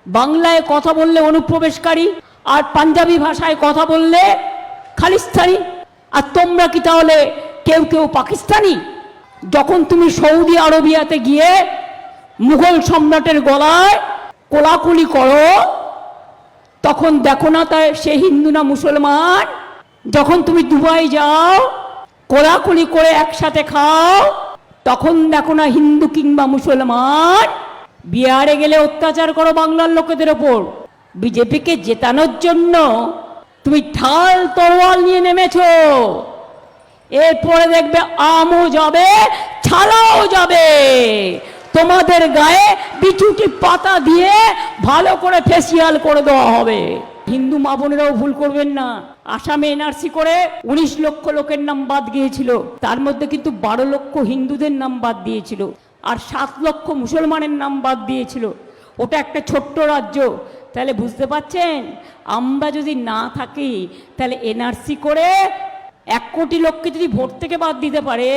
বাংলায় কথা বললে অনুপ্রবেশকারী, আর পাঞ্জাবি ভাষায় কথা বললে খালিস্তানি। আর তোমরা কি তাহলে কেউ কেউ পাকিস্তানি? যখন তুমি সৌদি আরবিয়াতে গিয়ে মুঘল সম্রাটের গলায় কোলাকুলি করো, তখন দেখো না তাই সে হিন্দু না মুসলমান? যখন তুমি দুবাই যাও, কোলাকুলি করে একসাথে খাও, তখন দেখো না হিন্দু কিংবা মুসলমান? বিহারে গেলে অত্যাচার করো বাংলার লোকেদের ওপর। বিজেপিকে জেতানোর জন্য তুমি ঢাল তরোয়াল নিয়ে নেমেছো। এরপরে দেখবে আমও যাবে, ছালাও যাবে। তোমাদের গায়ে বিছুটি পাতা দিয়ে ভালো করে ফেসিয়াল করে দেওয়া হবে। হিন্দু মা বোনেরাও ভুল করবেন না। আসামে এনআরসি করে 19 লক্ষ লোকের নাম বাদ গিয়েছিল, তার মধ্যে কিন্তু 12 লক্ষ হিন্দুদের নাম বাদ দিয়েছিল, আর 7 লক্ষ মুসলমানের নাম বাদ দিয়েছিল। ওটা একটা ছোট্ট রাজ্য। তাহলে বুঝতে পারছেন, আমরা যদি না থাকি তাহলে এনআরসি করে 1 কোটি লোককে যদি ভোট থেকে বাদ দিতে পারে,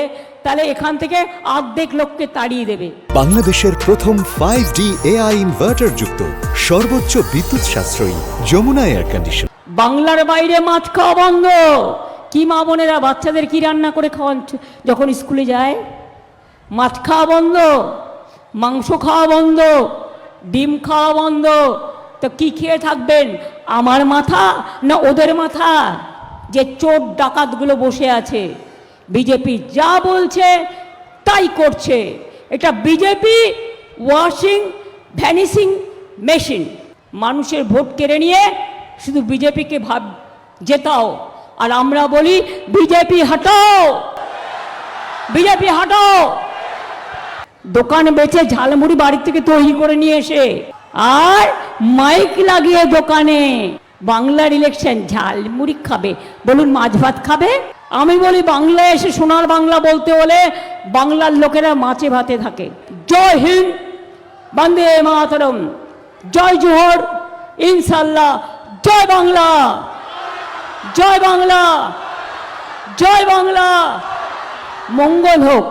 তাহলে এখান থেকে অর্ধেক লোককে তাড়িয়ে দেবে। বাংলাদেশের প্রথম 5D AI ইনভার্টার যুক্ত সর্বোচ্চ বিদ্যুৎ সাশ্রয়ী যমুনা এয়ার কন্ডিশন। বাংলার বাইরে মাছ খাওয়া বন্ধ। কি মা বোনেরা বাচ্চাদের কি রান্না করে খাওয়ান যখন স্কুলে যায়? মাছ খাওয়া বন্ধ, মাংস খাওয়া বন্ধ, ডিম খাওয়া বন্ধ। তো কি খেয়ে থাকবেন? আমার মাথা না ওদের মাথা? যে চোর ডাকাতগুলো বসে আছে। বিজেপি যা বলছে তাই করছে। এটা বিজেপি ওয়াশিং ভ্যানিশিং মেশিন। মানুষের ভোট কেড়ে নিয়ে শুধু বিজেপিকে জেতাও, আর আমরা বলি বিজেপি হটাও, বিজেপি হটাও। দোকান বেচে ঝালমুড়ি বাড়ি থেকে তৈরি করে নিয়ে এসে আর মাইক লাগিয়ে দোকানে বাংলার ইলেকশন ঝালমুড়ি খাবে, বলুন মাছ ভাত খাবে? আমি বলি বাংলায় এসে সোনার বাংলা বলতে হলে বাংলার লোকেরা মাছে ভাতে থাকে। জয় হিন্দ, বন্দে মাতরম, জয় জোহর, ইনশাল্লাহ, জয় বাংলা, জয় বাংলা, জয় বাংলা, মঙ্গল হোক।